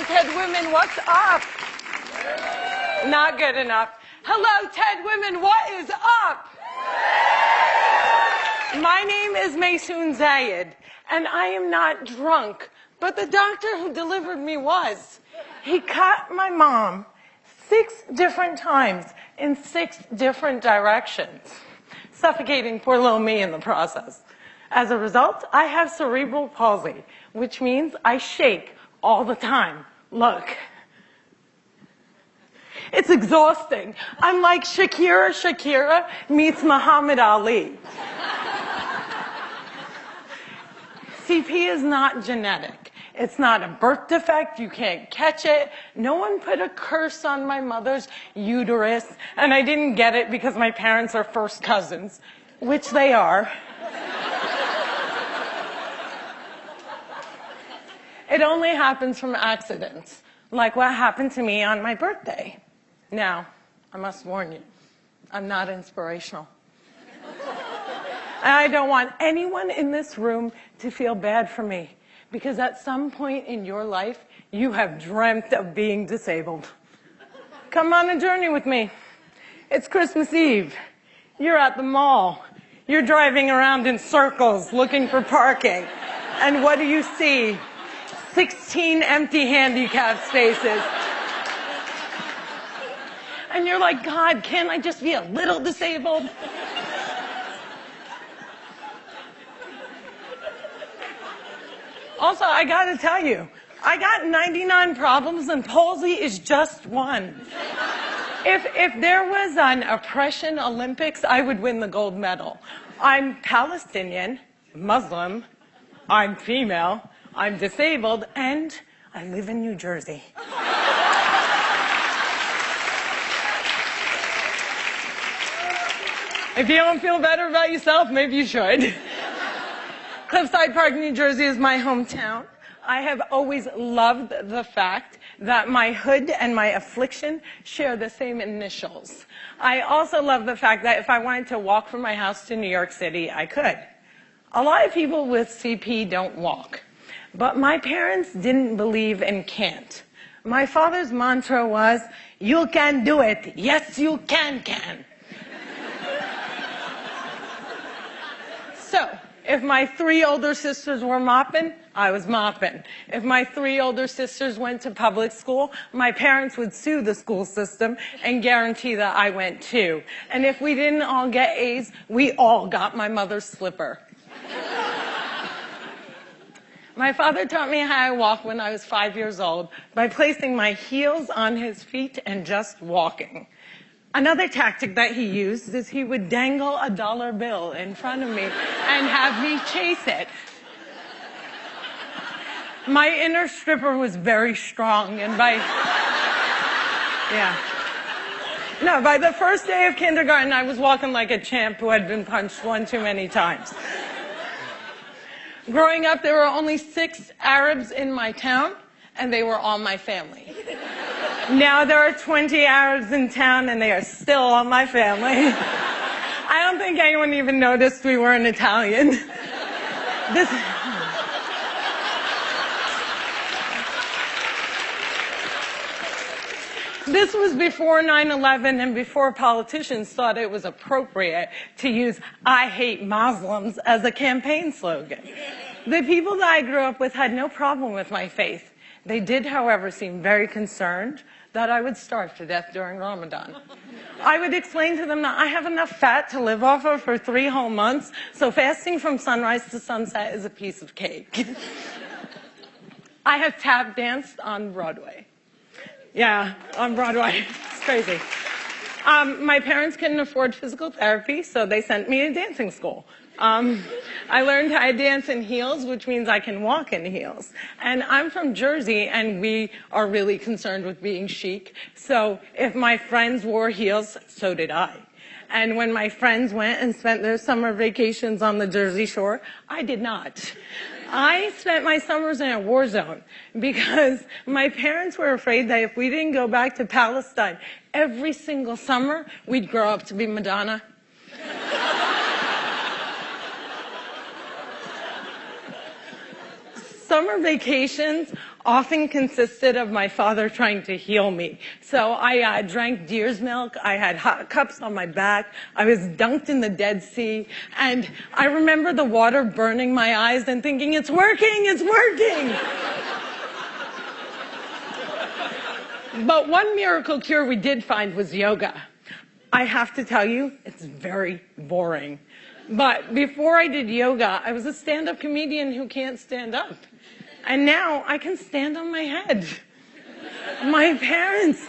TED Women, what's up? Not good enough. Hello, TED Women, what is up? My name is Maysoon Zayed, and I am not drunk, but the doctor who delivered me was. He cut my mom 6 different times in 6 different directions, suffocating poor little me in the process. As a result, I have cerebral palsy, which means I shake all the time. Look. It's exhausting. I'm like Shakira meets Muhammad Ali. CP is not genetic. It's not a birth defect. You can't catch it. No one put a curse on my mother's uterus, and I didn't get it because my parents are first cousins, which they are. It only happens from accidents, like what happened to me on my birthday. Now, I must warn you, I'm not inspirational. And I don't want anyone in this room to feel bad for me, because at some point in your life, you have dreamt of being disabled. Come on a journey with me. It's Christmas Eve. You're at the mall. You're driving around in circles looking for parking. And what do you see? 16 empty handicap spaces. And you're like, God, can't I just be a little disabled? Also, I gotta tell you, I got 99 problems and palsy is just one. If there was an oppression Olympics, I would win the gold medal. I'm Palestinian, Muslim, I'm female, I'm disabled, and I live in New Jersey. If you don't feel better about yourself, maybe you should. Cliffside Park, New Jersey is my hometown. I have always loved the fact that my hood and my affliction share the same initials. I also love the fact that if I wanted to walk from my house to New York City, I could. A lot of people with CP don't walk. But my parents didn't believe in can't. My father's mantra was, you can do it. Yes, you can. So, if my 3 older sisters were mopping, I was mopping. If my 3 older sisters went to public school, my parents would sue the school system and guarantee that I went too. And if we didn't all get A's, we all got my mother's slipper. My father taught me how I walk when I was 5 years old by placing my heels on his feet and just walking. Another tactic that he used is he would dangle a dollar bill in front of me and have me chase it. My inner stripper was very strong, and by the first day of kindergarten, I was walking like a champ who had been punched one too many times. Growing up, there were only 6 Arabs in my town, and they were all my family. Now there are 20 Arabs in town, and they are still all my family. I don't think anyone even noticed we weren't Italian. This was before 9/11 and before politicians thought it was appropriate to use "I hate Muslims" as a campaign slogan. The people that I grew up with had no problem with my faith. They did, however, seem very concerned that I would starve to death during Ramadan. I would explain to them that I have enough fat to live off of for 3 whole months, so fasting from sunrise to sunset is a piece of cake. I have tap danced on Broadway. Yeah, on Broadway. It's crazy. My parents couldn't afford physical therapy, so they sent me to dancing school. I learned how to dance in heels, which means I can walk in heels. And I'm from Jersey, and we are really concerned with being chic. So if my friends wore heels, so did I. And when my friends went and spent their summer vacations on the Jersey Shore, I did not. I spent my summers in a war zone because my parents were afraid that if we didn't go back to Palestine every single summer, we'd grow up to be Madonna. Summer vacations often consisted of my father trying to heal me. So I drank deer's milk, I had hot cups on my back, I was dunked in the Dead Sea, and I remember the water burning my eyes and thinking, it's working, it's working! But one miracle cure we did find was yoga. I have to tell you, it's very boring. But before I did yoga, I was a stand-up comedian who can't stand up. And now I can stand on my head. My parents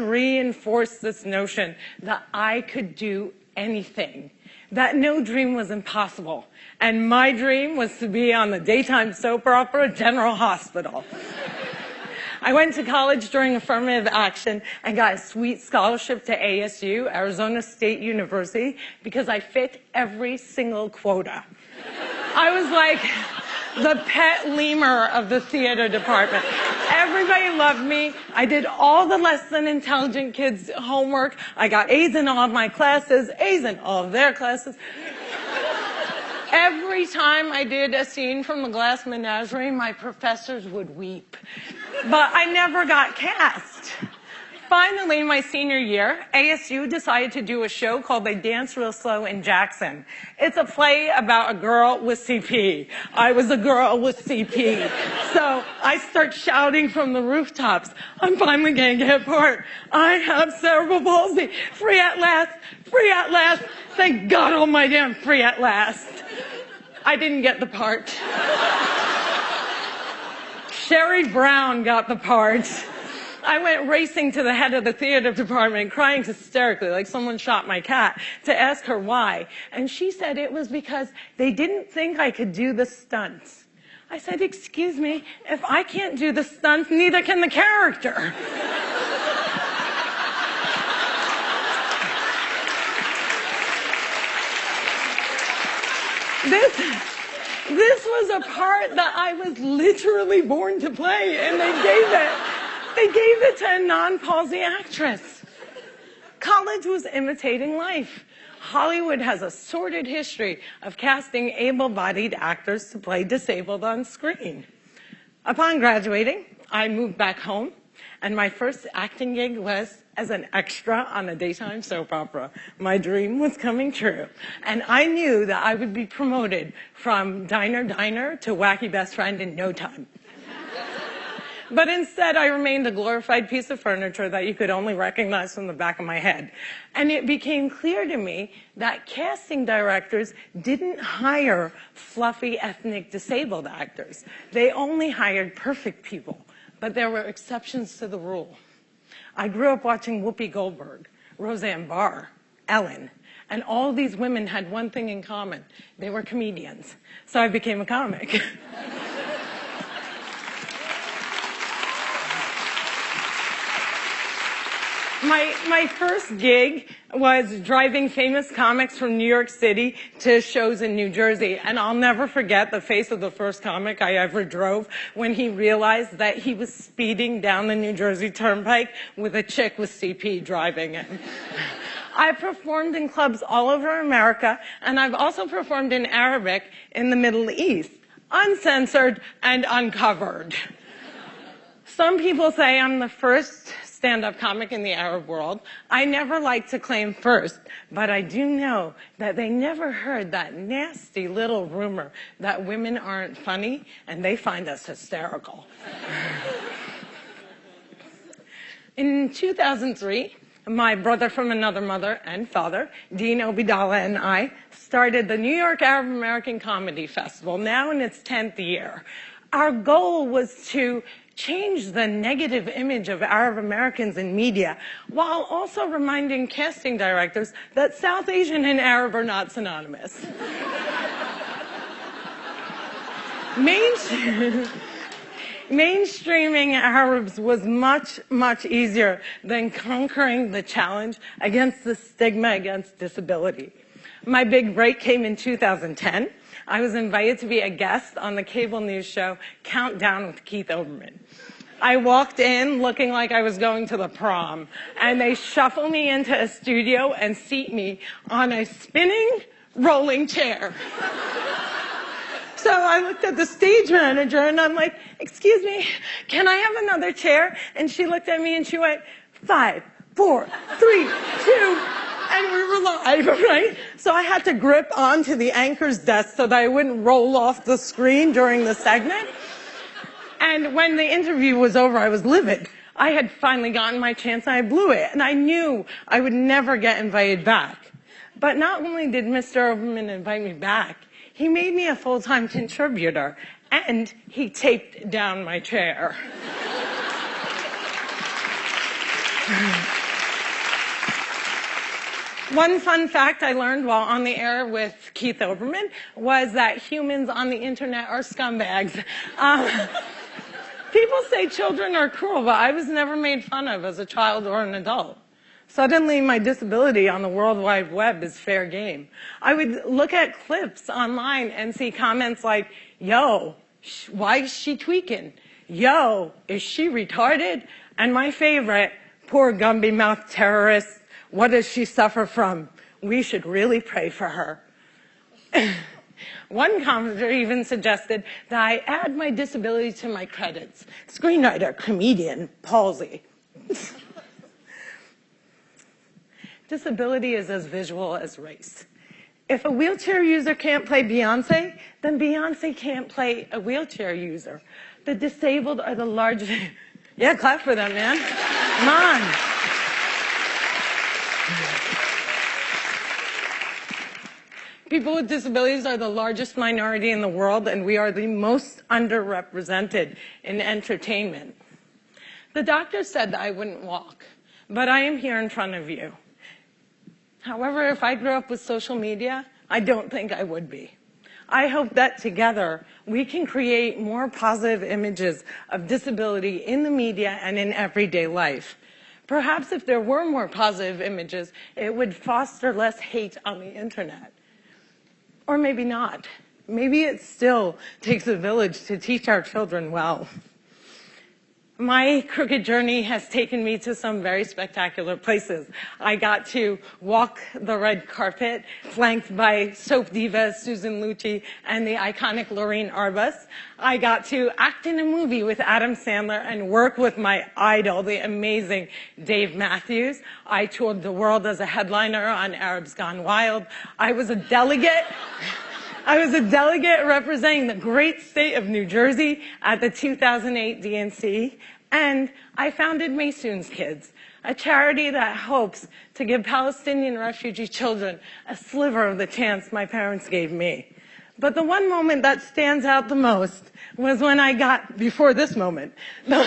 reinforced this notion that I could do anything, that no dream was impossible. And my dream was to be on the daytime soap opera General Hospital. I went to college during affirmative action and got a sweet scholarship to ASU, Arizona State University, because I fit every single quota. I was like the pet lemur of the theater department. Everybody loved me. I did all the less than intelligent kids' homework. I got A's in all of my classes, A's in all of their classes. Every time I did a scene from The Glass Menagerie, my professors would weep. But I never got cast. Finally, my senior year, ASU decided to do a show called They Dance Real Slow in Jackson. It's a play about a girl with CP. I was a girl with CP. So I start shouting from the rooftops, I'm finally going to get a part. I have cerebral palsy. Free at last. Free at last. Thank God almighty I'm free at last. I didn't get the part. Sherry Brown got the part. I went racing to the head of the theater department, crying hysterically like someone shot my cat, to ask her why. And she said it was because they didn't think I could do the stunts. I said, excuse me, if I can't do the stunts, neither can the character. This was a part that I was literally born to play, and they gave it to a non-palsy actress. College was imitating life. Hollywood has a sordid history of casting able-bodied actors to play disabled on screen. Upon graduating, I moved back home, and my first acting gig was as an extra on a daytime soap opera. My dream was coming true. And I knew that I would be promoted from diner to wacky best friend in no time. But instead, I remained a glorified piece of furniture that you could only recognize from the back of my head. And it became clear to me that casting directors didn't hire fluffy ethnic disabled actors. They only hired perfect people. But there were exceptions to the rule. I grew up watching Whoopi Goldberg, Roseanne Barr, Ellen, and all these women had one thing in common. They were comedians. So I became a comic. My first gig was driving famous comics from New York City to shows in New Jersey. And I'll never forget the face of the first comic I ever drove when he realized that he was speeding down the New Jersey Turnpike with a chick with CP driving him. I performed in clubs all over America, and I've also performed in Arabic in the Middle East, uncensored and uncovered. Some people say I'm the first stand-up comic in the Arab world. I never like to claim first, but I do know that they never heard that nasty little rumor that women aren't funny and they find us hysterical. In 2003, my brother from another mother and father, Dean Obidala, and I started the New York Arab American Comedy Festival, now in its 10th year. Our goal was to change the negative image of Arab Americans in media, while also reminding casting directors that South Asian and Arab are not synonymous. Mainstreaming Arabs was much, much easier than conquering the challenge against the stigma against disability. My big break came in 2010. I was invited to be a guest on the cable news show Countdown with Keith Olbermann. I walked in looking like I was going to the prom, and they shuffle me into a studio and seat me on a spinning rolling chair. So I looked at the stage manager and I'm like, excuse me, can I have another chair? And she looked at me and she went, 5, 4, 3, 2, and we were live, right? So I had to grip onto the anchor's desk so that I wouldn't roll off the screen during the segment. And when the interview was over, I was livid. I had finally gotten my chance and I blew it. And I knew I would never get invited back. But not only did Mr. Oberman invite me back, he made me a full-time contributor, and he taped down my chair. One fun fact I learned while on the air with Keith Oberman was that humans on the internet are scumbags. People say children are cruel, but I was never made fun of as a child or an adult. Suddenly, my disability on the World Wide Web is fair game. I would look at clips online and see comments like, yo, why is she tweaking? Yo, is she retarded? And my favorite, poor Gumby-mouthed terrorist, what does she suffer from? We should really pray for her. One commenter even suggested that I add my disability to my credits. Screenwriter, comedian, palsy. Disability is as visual as race. If a wheelchair user can't play Beyonce, then Beyonce can't play a wheelchair user. The disabled are the largest... Yeah, clap for them, man. Come on. People with disabilities are the largest minority in the world, and we are the most underrepresented in entertainment. The doctor said that I wouldn't walk, but I am here in front of you. However, if I grew up with social media, I don't think I would be. I hope that together we can create more positive images of disability in the media and in everyday life. Perhaps if there were more positive images, it would foster less hate on the internet. Or maybe not. Maybe it still takes a village to teach our children well. My crooked journey has taken me to some very spectacular places. I got to walk the red carpet, flanked by soap diva Susan Lucci and the iconic Lorraine Arbus. I got to act in a movie with Adam Sandler and work with my idol, the amazing Dave Matthews. I toured the world as a headliner on Arabs Gone Wild. I was a delegate representing the great state of New Jersey at the 2008 DNC, and I founded Maysoon's Kids, a charity that hopes to give Palestinian refugee children a sliver of the chance my parents gave me. But the one moment that stands out the most was when I got, before this moment, but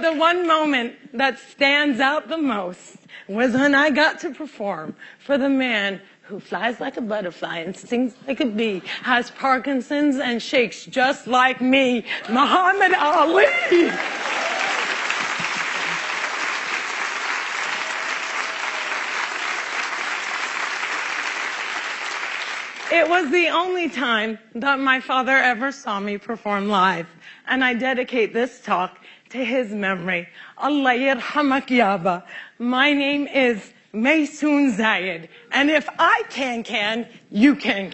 the one moment that stands out the most was when I got to perform for the man who flies like a butterfly and stings like a bee, has Parkinson's and shakes just like me, Muhammad Ali. It was the only time that my father ever saw me perform live, and I dedicate this talk to his memory. Allah yarhamak yaba. My name is Maysoon Zayed, and if I can, you can.